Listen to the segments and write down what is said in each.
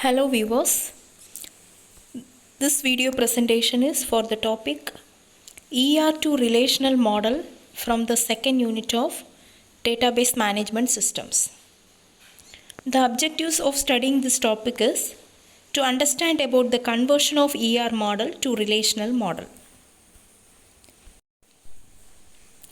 Hello viewers, this video presentation is for the topic ER2 Relational Model from the second unit of Database Management Systems. The objectives of studying this topic is to understand about the conversion of ER model to relational model.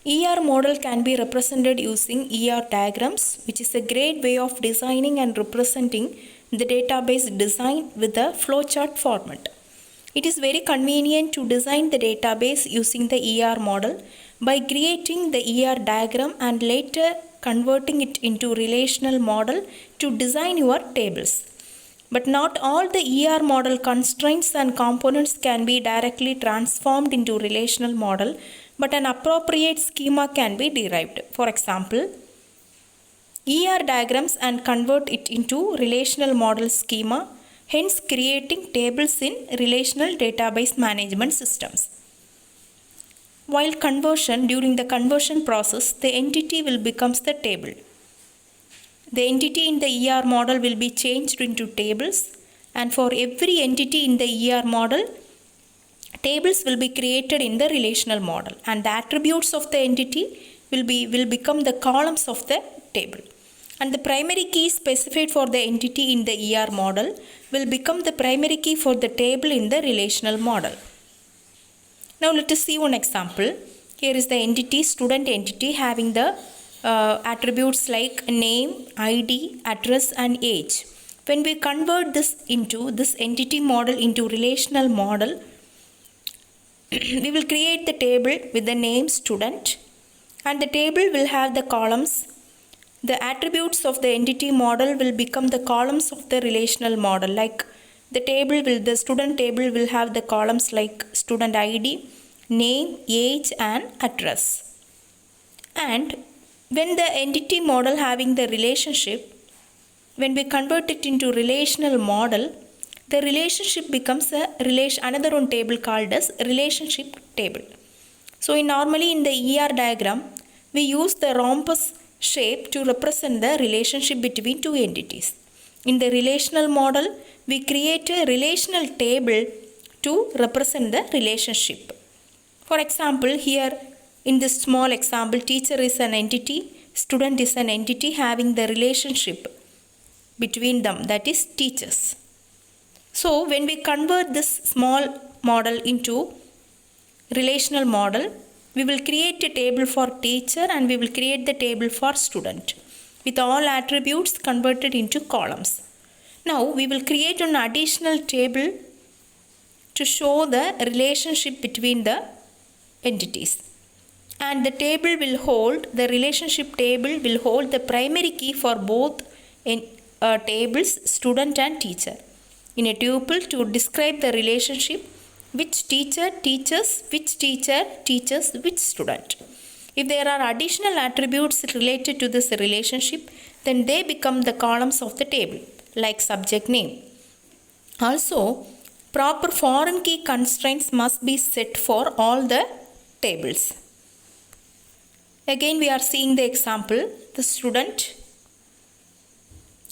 ER model can be represented using ER diagrams, which is a great way of designing and representing the database design with a flowchart format. It is very convenient to design the database using the ER model by creating the ER diagram and later converting it into relational model to design your tables. But not all the ER model constraints and components can be directly transformed into relational model, but an appropriate schema can be derived. For example, ER diagrams and convert it into relational model schema, hence creating tables in relational database management systems. While during the conversion process, the entity will become the table. The entity in the ER model will be changed into tables, and for every entity in the ER model, tables will be created in the relational model, and the attributes of the entity will become the columns of the table. And the primary key specified for the entity in the ER model will become the primary key for the table in the relational model. Now let us see one example. Here is the entity, student entity, having the attributes like name, ID, address and age. When we convert this entity model into relational model, we will create the table with the name student, and the table will have the columns. The attributes of the entity model will become the columns of the relational model. Like the student table will have the columns like student ID, name, age and address. And when the entity model having the relationship, when we convert it into relational model, the relationship becomes another one table called as relationship table. So normally in the ER diagram, we use the rhombus shape to represent the relationship between two entities. In the relational model, we create a relational table to represent the relationship. For example, here in this small example, teacher is an entity, student is an entity having the relationship between them, that is teachers. So when we convert this small model into relational model, we will create a table for teacher and we will create the table for student with all attributes converted into columns. Now we will create an additional table to show the relationship between the entities. And the relationship table will hold the primary key for both tables, student and teacher, in a tuple to describe the relationship which teacher teaches, which teacher teaches which student. If there are additional attributes related to this relationship, then they become the columns of the table, like subject name. Also, proper foreign key constraints must be set for all the tables. Again, we are seeing the example, the student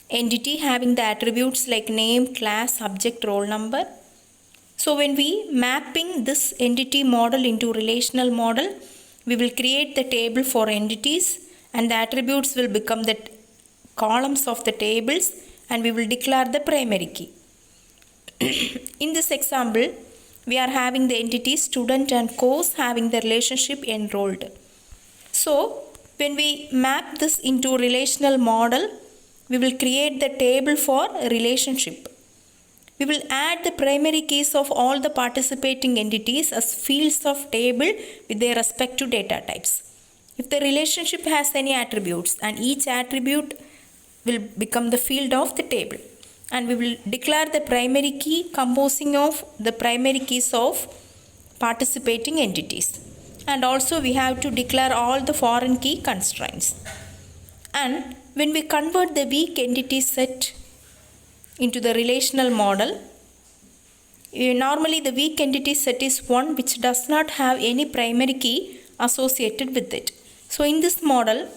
entity having the attributes like name, class, subject, roll number. So when we mapping this entity model into relational model, we will create the table for entities and the attributes will become the columns of the tables and we will declare the primary key. In this example, we are having the entity student and course having the relationship enrolled. So when we map this into relational model, we will create the table for relationship. We will add the primary keys of all the participating entities as fields of table with their respective data types. If the relationship has any attributes, and each attribute will become the field of the table, and we will declare the primary key composing of the primary keys of participating entities. And also we have to declare all the foreign key constraints. And when we convert the weak entity set into the relational model, normally the weak entity set is one which does not have any primary key associated with it. So in this model,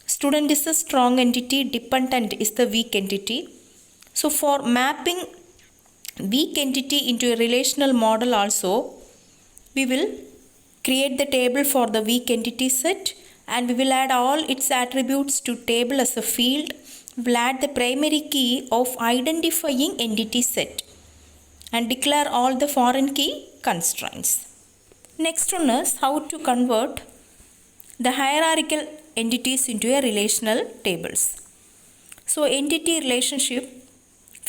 student is a strong entity, dependent is the weak entity, So for mapping weak entity into a relational model also, we will create the table for the weak entity set and we will add all its attributes to table as a field. We will add the primary key of identifying entity set and declare all the foreign key constraints. Next one is how to convert the hierarchical entities into a relational tables. So entity relationship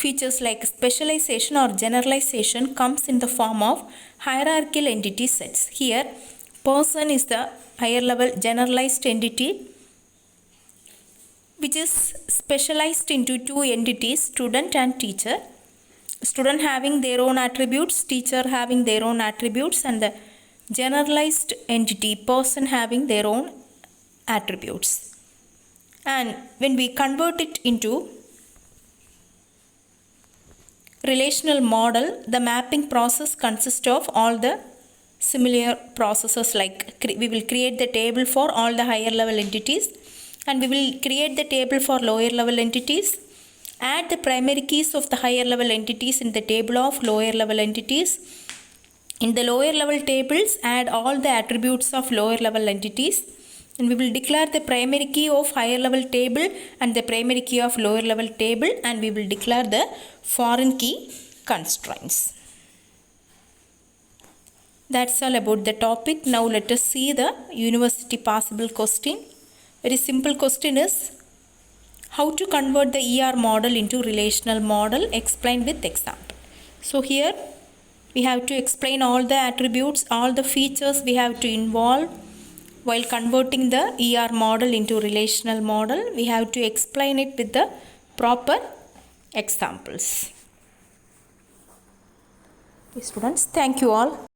features like specialization or generalization comes in the form of hierarchical entity sets. Here, person is the higher level generalized entity which is specialized into two entities, student and teacher. Student having their own attributes, teacher having their own attributes, and the generalized entity, person having their own attributes. And when we convert it into relational model, the mapping process consists of all the similar processes, like we will create the table for all the higher level entities and we will create the table for lower level entities, add the primary keys of the higher level entities in the table of lower level entities. In the lower level tables, add all the attributes of lower level entities and we will declare the primary key of higher level table and the primary key of lower level table and we will declare the foreign key constraints. That's all about the topic. Now let us see the university possible question. Very simple question is how to convert the ER model into relational model, explained with example. So here we have to explain all the attributes, all the features we have to involve while converting the ER model into relational model. We have to explain it with the proper examples. Okay, students, thank you all.